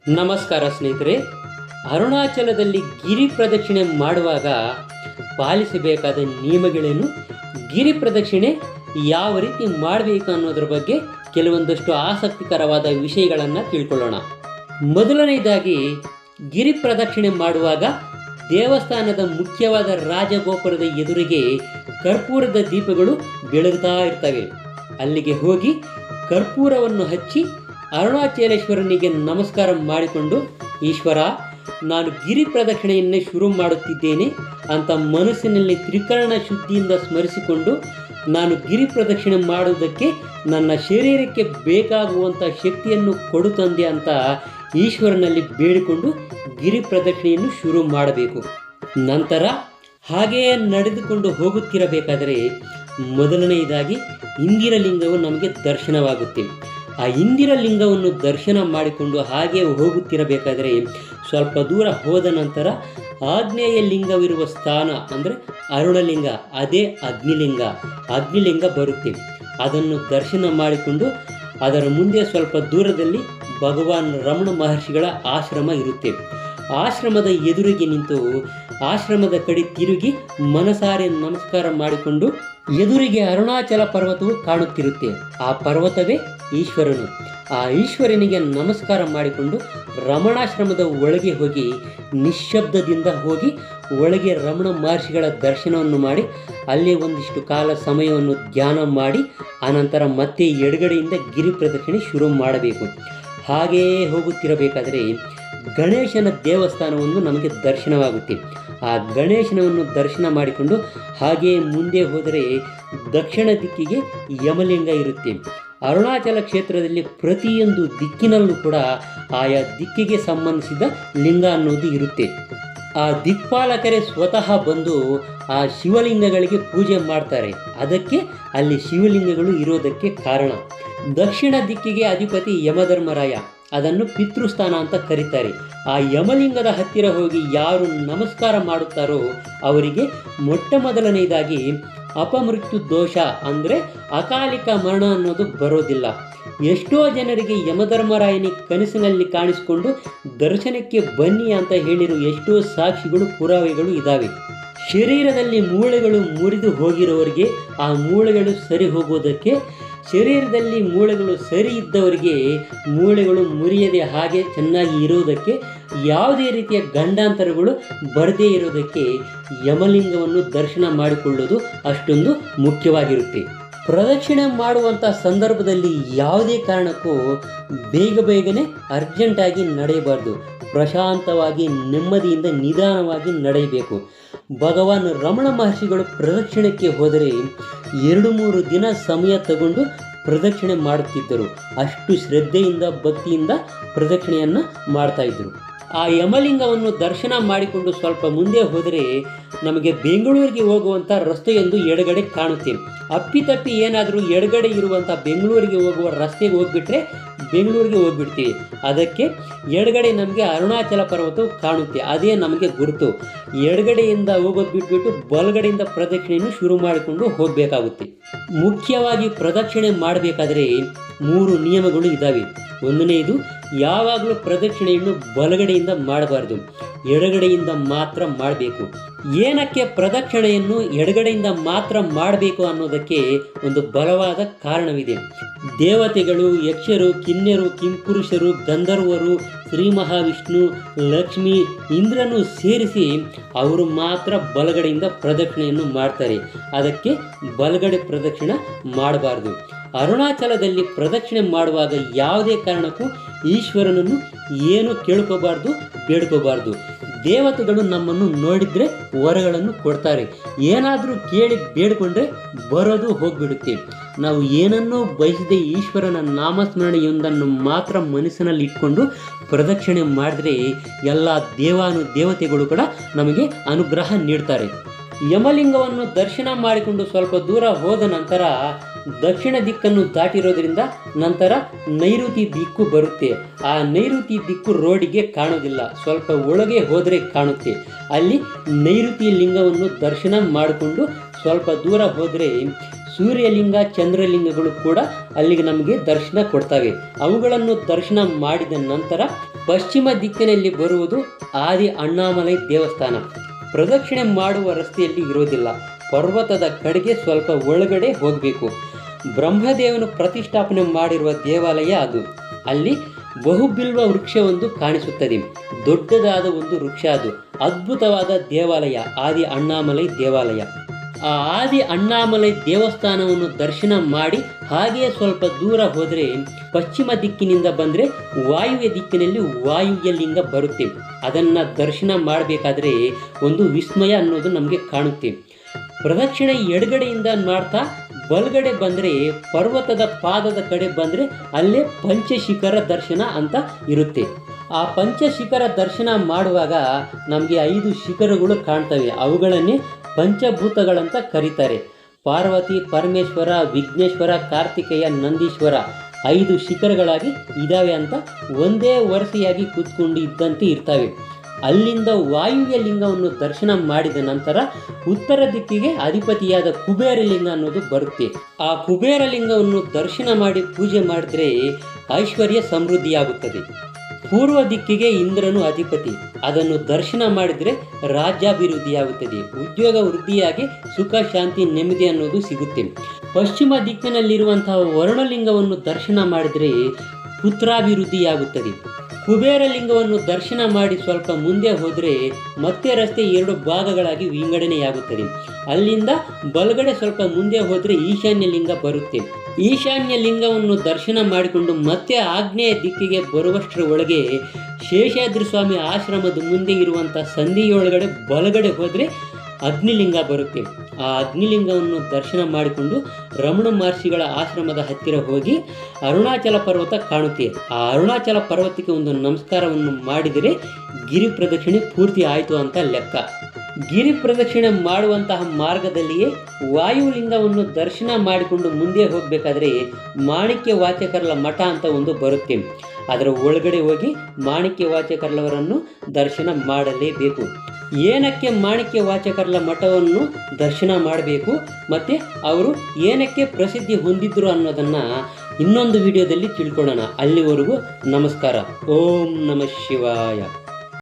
ನಮಸ್ಕಾರ ಸ್ನೇಹಿತರೆ. ಅರುಣಾಚಲದಲ್ಲಿ ಗಿರಿ ಪ್ರದಕ್ಷಿಣೆ ಮಾಡುವಾಗ ಪಾಲಿಸಬೇಕಾದ ನಿಯಮಗಳೇನು, ಗಿರಿ ಪ್ರದಕ್ಷಿಣೆ ಯಾವ ರೀತಿ ಮಾಡಬೇಕು ಅನ್ನೋದ್ರ ಬಗ್ಗೆ ಕೆಲವೊಂದಷ್ಟು ಆಸಕ್ತಿಕರವಾದ ವಿಷಯಗಳನ್ನು ತಿಳ್ಕೊಳ್ಳೋಣ. ಮೊದಲನೇದಾಗಿ, ಗಿರಿ ಪ್ರದಕ್ಷಿಣೆ ಮಾಡುವಾಗ ದೇವಸ್ಥಾನದ ಮುಖ್ಯವಾದ ರಾಜಗೋಪುರದ ಎದುರಿಗೆ ಕರ್ಪೂರದ ದೀಪಗಳು ಬೆಳಗ್ತಾ ಇರ್ತವೆ. ಅಲ್ಲಿಗೆ ಹೋಗಿ ಕರ್ಪೂರವನ್ನು ಹಚ್ಚಿ ಅರುಣಾಚಲೇಶ್ವರನಿಗೆ ನಮಸ್ಕಾರ ಮಾಡಿಕೊಂಡು, ಈಶ್ವರ, ನಾನು ಗಿರಿ ಪ್ರದಕ್ಷಿಣೆಯನ್ನೇ ಶುರು ಮಾಡುತ್ತಿದ್ದೇನೆ ಅಂತ ಮನಸ್ಸಿನಲ್ಲಿ ತ್ರಿಕರಣ ಶುದ್ಧಿಯಿಂದ ಸ್ಮರಿಸಿಕೊಂಡು, ನಾನು ಗಿರಿ ಪ್ರದಕ್ಷಿಣೆ ಮಾಡುವುದಕ್ಕೆ ನನ್ನ ಶರೀರಕ್ಕೆ ಬೇಕಾಗುವಂಥ ಶಕ್ತಿಯನ್ನು ಕೊಡು ತಂದೆ ಅಂತ ಈಶ್ವರನಲ್ಲಿ ಬೇಡಿಕೊಂಡು ಗಿರಿ ಪ್ರದಕ್ಷಿಣೆಯನ್ನು ಶುರು ಮಾಡಬೇಕು. ನಂತರ ಹಾಗೆಯೇ ನಡೆದುಕೊಂಡು ಹೋಗುತ್ತಿರಬೇಕಾದರೆ ಮೊದಲನೆಯದಾಗಿ ಇಂದಿರಲಿಂಗವು ನಮಗೆ ದರ್ಶನವಾಗುತ್ತೆ. ಆ ಇಂದಿರಲಿಂಗವನ್ನು ದರ್ಶನ ಮಾಡಿಕೊಂಡು ಹಾಗೆ ಹೋಗುತ್ತಿರಬೇಕಾದರೆ ಸ್ವಲ್ಪ ದೂರ ಹೋದ ನಂತರ ಆಗ್ನೇಯ ಲಿಂಗವಿರುವ ಸ್ಥಾನ ಅಂದರೆ ಅರುಣಲಿಂಗ, ಅದೇ ಅಗ್ನಿಲಿಂಗ ಬರುತ್ತೆ. ಅದನ್ನು ದರ್ಶನ ಮಾಡಿಕೊಂಡು ಅದರ ಮುಂದೆ ಸ್ವಲ್ಪ ದೂರದಲ್ಲಿ ಭಗವಾನ್ ರಮಣ ಮಹರ್ಷಿಗಳ ಆಶ್ರಮ ಇರುತ್ತೆ. ಆಶ್ರಮದ ಎದುರಿಗೆ ನಿಂತು ಆಶ್ರಮದ ಕಡೆ ತಿರುಗಿ ಮನಸಾರೆ ನಮಸ್ಕಾರ ಮಾಡಿಕೊಂಡು ಎದುರಿಗೆ ಅರುಣಾಚಲ ಪರ್ವತವು ಕಾಣುತ್ತಿರುತ್ತೆ. ಆ ಪರ್ವತವೇ ಈಶ್ವರನು. ಆ ಈಶ್ವರನಿಗೆ ನಮಸ್ಕಾರ ಮಾಡಿಕೊಂಡು ರಮಣಾಶ್ರಮದ ಒಳಗೆ ಹೋಗಿ ನಿಶ್ಶಬ್ದದಿಂದ ಹೋಗಿ ಒಳಗೆ ರಮಣ ಮಹರ್ಷಿಗಳ ದರ್ಶನವನ್ನು ಮಾಡಿ ಅಲ್ಲೇ ಒಂದಿಷ್ಟು ಕಾಲ ಸಮಯವನ್ನು ಧ್ಯಾನ ಮಾಡಿ ಆನಂತರ ಮತ್ತೆ ಎಡಗಡೆಯಿಂದ ಗಿರಿ ಪ್ರದಕ್ಷಿಣೆ ಶುರು ಮಾಡಬೇಕು. ಹಾಗೆಯೇ ಹೋಗುತ್ತಿರಬೇಕಾದರೆ ಗಣೇಶನ ದೇವಸ್ಥಾನವನ್ನು ನಮಗೆ ದರ್ಶನವಾಗುತ್ತೆ. ಆ ಗಣೇಶನವನ್ನು ದರ್ಶನ ಮಾಡಿಕೊಂಡು ಹಾಗೆಯೇ ಮುಂದೆ ಹೋದರೆ ದಕ್ಷಿಣ ದಿಕ್ಕಿಗೆ ಯಮಲಿಂಗ ಇರುತ್ತೆ. ಅರುಣಾಚಲ ಕ್ಷೇತ್ರದಲ್ಲಿ ಪ್ರತಿಯೊಂದು ದಿಕ್ಕಿನಲ್ಲೂ ಕೂಡ ಆಯಾ ದಿಕ್ಕಿಗೆ ಸಂಬಂಧಿಸಿದ ಲಿಂಗ ಅನ್ನೋದು ಇರುತ್ತೆ. ಆ ದಿಕ್ಪಾಲಕರೇ ಸ್ವತಃ ಬಂದು ಆ ಶಿವಲಿಂಗಗಳಿಗೆ ಪೂಜೆ ಮಾಡ್ತಾರೆ. ಅದಕ್ಕೆ ಅಲ್ಲಿ ಶಿವಲಿಂಗಗಳು ಇರೋದಕ್ಕೆ ಕಾರಣ. ದಕ್ಷಿಣ ದಿಕ್ಕಿಗೆ ಅಧಿಪತಿ ಯಮಧರ್ಮರಾಯ, ಅದನ್ನು ಪಿತೃಸ್ಥಾನ ಅಂತ ಕರೀತಾರೆ. ಆ ಯಮಲಿಂಗದ ಹತ್ತಿರ ಹೋಗಿ ಯಾರು ನಮಸ್ಕಾರ ಮಾಡುತ್ತಾರೋ ಅವರಿಗೆ ಮೊಟ್ಟ ಮೊದಲನೆಯದಾಗಿ ಅಪಮೃತ್ಯು ದೋಷ ಅಂದರೆ ಅಕಾಲಿಕ ಮರಣ ಅನ್ನೋದು ಬರೋದಿಲ್ಲ. ಎಷ್ಟೋ ಜನರಿಗೆ ಯಮಧರ್ಮರಾಯನಿ ಕನಸಿನಲ್ಲಿ ಕಾಣಿಸಿಕೊಂಡು ದರ್ಶನಕ್ಕೆ ಬನ್ನಿ ಅಂತ ಹೇಳಿರೋ ಎಷ್ಟೋ ಸಾಕ್ಷಿಗಳು, ಪುರಾವೆಗಳು ಇದ್ದಾವೆ. ಶರೀರದಲ್ಲಿ ಮೂಳೆಗಳು ಮುರಿದು ಹೋಗಿರೋರಿಗೆ ಆ ಮೂಳೆಗಳು ಸರಿ ಹೋಗೋದಕ್ಕೆ, ಶರೀರದಲ್ಲಿ ಮೂಳೆಗಳು ಸರಿ ಇದ್ದವರಿಗೆ ಮೂಳೆಗಳು ಮುರಿಯದೆ ಹಾಗೆ ಚೆನ್ನಾಗಿ ಇರೋದಕ್ಕೆ, ಯಾವುದೇ ರೀತಿಯ ಗಂಡಾಂತರಗಳು ಬರದೇ ಇರೋದಕ್ಕೆ ಯಮಲಿಂಗವನ್ನು ದರ್ಶನ ಮಾಡಿಕೊಳ್ಳೋದು ಅಷ್ಟೊಂದು ಮುಖ್ಯವಾಗಿರುತ್ತೆ. ಪ್ರದಕ್ಷಿಣೆ ಮಾಡುವಂಥ ಸಂದರ್ಭದಲ್ಲಿ ಯಾವುದೇ ಕಾರಣಕ್ಕೂ ಬೇಗನೆ ಅರ್ಜೆಂಟಾಗಿ ನಡೆಯಬಾರ್ದು. ಪ್ರಶಾಂತವಾಗಿ ನೆಮ್ಮದಿಯಿಂದ ನಿಧಾನವಾಗಿ ನಡೆಯಬೇಕು. ಭಗವಾನ್ ರಮಣ ಮಹರ್ಷಿಗಳು ಪ್ರದಕ್ಷಿಣೆಗೆ ಹೋದರೆ 2-3 ದಿನ ಸಮಯ ತಗೊಂಡು ಪ್ರದಕ್ಷಿಣೆ ಮಾಡುತ್ತಿದ್ದರು. ಅಷ್ಟು ಶ್ರದ್ಧೆಯಿಂದ ಭಕ್ತಿಯಿಂದ ಪ್ರದಕ್ಷಿಣೆಯನ್ನು ಮಾಡ್ತಾಯಿದ್ರು. ಆ ಯಮಲಿಂಗವನ್ನು ದರ್ಶನ ಮಾಡಿಕೊಂಡು ಸ್ವಲ್ಪ ಮುಂದೆ ಹೋದರೆ ನಮಗೆ ಬೆಂಗಳೂರಿಗೆ ಹೋಗುವಂಥ ರಸ್ತೆಯೊಂದು ಎಡಗಡೆ ಕಾಣುತ್ತೆ. ಅಪ್ಪಿತಪ್ಪಿ ಏನಾದರೂ ಎಡಗಡೆ ಇರುವಂಥ ಬೆಂಗಳೂರಿಗೆ ಹೋಗುವ ರಸ್ತೆಗೆ ಹೋಗ್ಬಿಟ್ರೆ ಬೆಂಗಳೂರಿಗೆ ಹೋಗ್ಬಿಡ್ತೀವಿ. ಅದಕ್ಕೆ ಎಡಗಡೆ ನಮಗೆ ಅರುಣಾಚಲ ಪರ್ವತವು ಕಾಣುತ್ತೆ. ಅದೇ ನಮಗೆ ಗುರುತು. ಎಡಗಡೆಯಿಂದ ಹೋಗೋದು ಬಿಟ್ಬಿಟ್ಟು ಬಲಗಡೆಯಿಂದ ಪ್ರದಕ್ಷಿಣೆಯನ್ನು ಶುರು ಮಾಡಿಕೊಂಡು ಹೋಗಬೇಕಾಗುತ್ತೆ. ಮುಖ್ಯವಾಗಿ ಪ್ರದಕ್ಷಿಣೆ ಮಾಡಬೇಕಾದ್ರೆ 3 ನಿಯಮಗಳು ಇದ್ದಾವೆ. ಒಂದನೆಯದು, ಯಾವಾಗಲೂ ಪ್ರದಕ್ಷಿಣೆಯನ್ನು ಬಲಗಡೆಯಿಂದ ಮಾಡಬಾರ್ದು, ಎಡಗಡೆಯಿಂದ ಮಾತ್ರ ಮಾಡಬೇಕು. ಏನಕ್ಕೆ ಪ್ರದಕ್ಷಿಣೆಯನ್ನು ಎಡಗಡೆಯಿಂದ ಮಾತ್ರ ಮಾಡಬೇಕು ಅನ್ನೋದಕ್ಕೆ ಒಂದು ಬಲವಾದ ಕಾರಣವಿದೆ. ದೇವತೆಗಳು, ಯಕ್ಷರು, ಕಿನ್ನೆರು, ಕಿಂಪುರುಷರು, ಗಂಧರ್ವರು, ಶ್ರೀ ಮಹಾವಿಷ್ಣು, ಲಕ್ಷ್ಮಿ, ಇಂದ್ರನು ಸೇರಿಸಿ ಅವರು ಮಾತ್ರ ಬಲಗಡೆಯಿಂದ ಪ್ರದಕ್ಷಿಣೆಯನ್ನು ಮಾಡ್ತಾರೆ. ಅದಕ್ಕೆ ಬಲಗಡೆ ಪ್ರದಕ್ಷಿಣೆ ಮಾಡಬಾರ್ದು. ಅರುಣಾಚಲದಲ್ಲಿ ಪ್ರದಕ್ಷಿಣೆ ಮಾಡುವಾಗ ಯಾವುದೇ ಕಾರಣಕ್ಕೂ ಈಶ್ವರನನ್ನು ಏನು ಕೇಳ್ಕೋಬಾರ್ದು, ಬೇಡ್ಕೋಬಾರ್ದು. ದೇವತೆಗಳು ನಮ್ಮನ್ನು ನೋಡಿದರೆ ವರಗಳನ್ನು ಕೊಡ್ತಾರೆ. ಏನಾದರೂ ಕೇಳಿ ಬೇಡ್ಕೊಂಡ್ರೆ ಬರೋದು ಹೋಗಿಬಿಡುತ್ತೆ. ನಾವು ಏನನ್ನೂ ಬಯಸದೆ ಈಶ್ವರನ ನಾಮಸ್ಮರಣೆಯೊಂದನ್ನು ಮಾತ್ರ ಮನಸ್ಸಿನಲ್ಲಿ ಇಟ್ಕೊಂಡು ಪ್ರದಕ್ಷಿಣೆ ಮಾಡಿದ್ರೆ ಎಲ್ಲ ದೇವತೆಗಳು ಕೂಡ ನಮಗೆ ಅನುಗ್ರಹ ನೀಡ್ತಾರೆ. ಯಮಲಿಂಗವನ್ನು ದರ್ಶನ ಮಾಡಿಕೊಂಡು ಸ್ವಲ್ಪ ದೂರ ಹೋದ ನಂತರ ದಕ್ಷಿಣ ದಿಕ್ಕನ್ನು ದಾಟಿರೋದ್ರಿಂದ ನಂತರ ನೈಋತಿ ದಿಕ್ಕು ಬರುತ್ತೆ. ಆ ನೈಋತಿ ದಿಕ್ಕು ರೋಡಿಗೆ ಕಾಣೋದಿಲ್ಲ, ಸ್ವಲ್ಪ ಒಳಗೆ ಹೋದರೆ ಕಾಣುತ್ತೆ. ಅಲ್ಲಿ ನೈಋತಿ ಲಿಂಗವನ್ನು ದರ್ಶನ ಮಾಡಿಕೊಂಡು ಸ್ವಲ್ಪ ದೂರ ಹೋದರೆ ಸೂರ್ಯಲಿಂಗ ಚಂದ್ರಲಿಂಗಗಳು ಕೂಡ ಅಲ್ಲಿಗೆ ನಮಗೆ ದರ್ಶನ ಕೊಡ್ತವೆ. ಅವುಗಳನ್ನು ದರ್ಶನ ಮಾಡಿದ ನಂತರ ಪಶ್ಚಿಮ ದಿಕ್ಕಿನಲ್ಲಿ ಬರುವುದು ಆದಿ ಅಣ್ಣಾಮಲೈ ದೇವಸ್ಥಾನ. ಪ್ರದಕ್ಷಿಣೆ ಮಾಡುವ ರಸ್ತೆಯಲ್ಲಿ ಇರೋದಿಲ್ಲ, ಪರ್ವತದ ಕಡೆಗೆ ಸ್ವಲ್ಪ ಒಳಗಡೆ ಹೋಗಬೇಕು. ಬ್ರಹ್ಮದೇವನು ಪ್ರತಿಷ್ಠಾಪನೆ ಮಾಡಿರುವ ದೇವಾಲಯ ಅದು. ಅಲ್ಲಿ ಬಹುಬಿಲ್ವ ವೃಕ್ಷವೊಂದು ಕಾಣಿಸುತ್ತದೆ. ದೊಡ್ಡದಾದ ಒಂದು ವೃಕ್ಷ ಅದು. ಅದ್ಭುತವಾದ ದೇವಾಲಯ ಆದಿ ಅಣ್ಣಾಮಲೈ ದೇವಾಲಯ. ಆ ಆದಿ ಅಣ್ಣಾಮಲೈ ದೇವಸ್ಥಾನವನ್ನು ದರ್ಶನ ಮಾಡಿ ಹಾಗೆಯೇ ಸ್ವಲ್ಪ ದೂರ ಹೋದರೆ ಪಶ್ಚಿಮ ದಿಕ್ಕಿನಿಂದ ಬಂದರೆ ವಾಯುವ್ಯ ದಿಕ್ಕಿನಲ್ಲಿ ವಾಯುವ್ಯ ಲಿಂಗ ಬರುತ್ತೆ. ಅದನ್ನು ದರ್ಶನ ಮಾಡಬೇಕಾದ್ರೆ ಒಂದು ವಿಸ್ಮಯ ಅನ್ನೋದು ನಮಗೆ ಕಾಣುತ್ತೆ. ಪ್ರದಕ್ಷಿಣೆ ಎಡಗಡೆಯಿಂದ ಮಾಡ್ತಾ ಬಲಗಡೆ ಬಂದರೆ ಪರ್ವತದ ಪಾದದ ಕಡೆ ಬಂದರೆ ಅಲ್ಲೇ ಪಂಚಶಿಖರ ದರ್ಶನ ಅಂತ ಇರುತ್ತೆ. ಆ ಪಂಚಶಿಖರ ದರ್ಶನ ಮಾಡುವಾಗ ನಮಗೆ 5 ಶಿಖರಗಳು ಕಾಣ್ತವೆ. ಅವುಗಳನ್ನೇ ಪಂಚಭೂತಗಳಂತ ಕರೀತಾರೆ. ಪಾರ್ವತಿ, ಪರಮೇಶ್ವರ, ವಿಘ್ನೇಶ್ವರ, ಕಾರ್ತಿಕೇಯ, ನಂದೀಶ್ವರ 5 ಶಿಖರಗಳಾಗಿ ಇದ್ದಾವೆ ಅಂತ ಒಂದೇ ವರುಸೆಯಾಗಿ ಕೂತ್ಕೊಂಡು ಇದ್ದಂತೆ ಇರ್ತವೆ. ಅಲ್ಲಿಂದ ವಾಯುವ್ಯ ಲಿಂಗವನ್ನು ದರ್ಶನ ಮಾಡಿದ ನಂತರ ಉತ್ತರ ದಿಕ್ಕಿಗೆ ಅಧಿಪತಿಯಾದ ಕುಬೇರ ಲಿಂಗ ಅನ್ನೋದು ಬರುತ್ತೆ. ಆ ಕುಬೇರ ಲಿಂಗವನ್ನು ದರ್ಶನ ಮಾಡಿ ಪೂಜೆ ಮಾಡಿದ್ರೆ ಐಶ್ವರ್ಯ ಸಮೃದ್ಧಿಯಾಗುತ್ತದೆ. ಪೂರ್ವ ದಿಕ್ಕಿಗೆ ಇಂದ್ರನು ಅಧಿಪತಿ. ಅದನ್ನು ದರ್ಶನ ಮಾಡಿದರೆ ರಾಜ್ಯಾಭಿವೃದ್ಧಿಯಾಗುತ್ತದೆ, ಉದ್ಯೋಗ ವೃದ್ಧಿಯಾಗಿ ಸುಖ, ಶಾಂತಿ, ನೆಮ್ಮದಿ ಅನ್ನೋದು ಸಿಗುತ್ತೆ. ಪಶ್ಚಿಮ ದಿಕ್ಕಿನಲ್ಲಿರುವಂತಹ ವರುಣಲಿಂಗವನ್ನು ದರ್ಶನ ಮಾಡಿದರೆ ಪುತ್ರಾಭಿವೃದ್ಧಿಯಾಗುತ್ತದೆ. ಕುಬೇರ ಲಿಂಗವನ್ನು ದರ್ಶನ ಮಾಡಿ ಸ್ವಲ್ಪ ಮುಂದೆ ಹೋದರೆ ಮತ್ತೆ ರಸ್ತೆ 2 ಭಾಗಗಳಾಗಿ ವಿಂಗಡಣೆಯಾಗುತ್ತದೆ. ಅಲ್ಲಿಂದ ಬಲಗಡೆ ಸ್ವಲ್ಪ ಮುಂದೆ ಹೋದರೆ ಈಶಾನ್ಯ ಲಿಂಗ ಬರುತ್ತೆ. ಈಶಾನ್ಯ ಲಿಂಗವನ್ನು ದರ್ಶನ ಮಾಡಿಕೊಂಡು ಮತ್ತೆ ಆಗ್ನೇಯ ದಿಕ್ಕಿಗೆ ಬರುವಷ್ಟರ ಒಳಗೆ ಶೇಷಾದ್ರಿ ಸ್ವಾಮಿ ಆಶ್ರಮದ ಮುಂದೆ ಇರುವಂಥ ಸಂಧಿಯೊಳಗಡೆ ಬಲಗಡೆ ಹೋದರೆ ಅಗ್ನಿಲಿಂಗ ಬರುತ್ತೆ. ಆ ಅಗ್ನಿಲಿಂಗವನ್ನು ದರ್ಶನ ಮಾಡಿಕೊಂಡು ರಮಣ ಮಹರ್ಷಿಗಳ ಆಶ್ರಮದ ಹತ್ತಿರ ಹೋಗಿ ಅರುಣಾಚಲ ಪರ್ವತ ಕಾಣುತ್ತೆ. ಆ ಅರುಣಾಚಲ ಪರ್ವತಕ್ಕೆ ಒಂದು ನಮಸ್ಕಾರವನ್ನು ಮಾಡಿದರೆ ಗಿರಿ ಪ್ರದಕ್ಷಿಣೆ ಪೂರ್ತಿ ಆಯಿತು ಅಂತ ಲೆಕ್ಕ. ಗಿರಿ ಪ್ರದಕ್ಷಿಣೆ ಮಾಡುವಂತಹ ಮಾರ್ಗದಲ್ಲಿಯೇ ವಾಯುಲಿಂಗವನ್ನು ದರ್ಶನ ಮಾಡಿಕೊಂಡು ಮುಂದೆ ಹೋಗಬೇಕಾದ್ರೆ ಮಾಣಿಕ್ಯ ವಾಚಕರ್ಲ ಮಠ ಅಂತ ಒಂದು ಬರುತ್ತೆ. ಅದರ ಒಳಗಡೆ ಹೋಗಿ ಮಾಣಿಕ್ಯ ವಾಚಕರ್ಲವರನ್ನು ದರ್ಶನ ಮಾಡಲೇಬೇಕು. ಏನಕ್ಕೆ ಮಾಣಿಕ್ಯ ವಾಚಕರ್ಲ ಮಠವನ್ನು ದರ್ಶನ ಮಾಡಬೇಕು ಮತ್ತು ಅವರು ಏನಕ್ಕೆ ಪ್ರಸಿದ್ಧಿ ಹೊಂದಿದ್ರು ಅನ್ನೋದನ್ನು ಇನ್ನೊಂದು ವಿಡಿಯೋದಲ್ಲಿ ತಿಳ್ಕೊಳ್ಳೋಣ. ಅಲ್ಲಿವರೆಗೂ ನಮಸ್ಕಾರ. ಓಂ ನಮಃ ಶಿವಾಯ.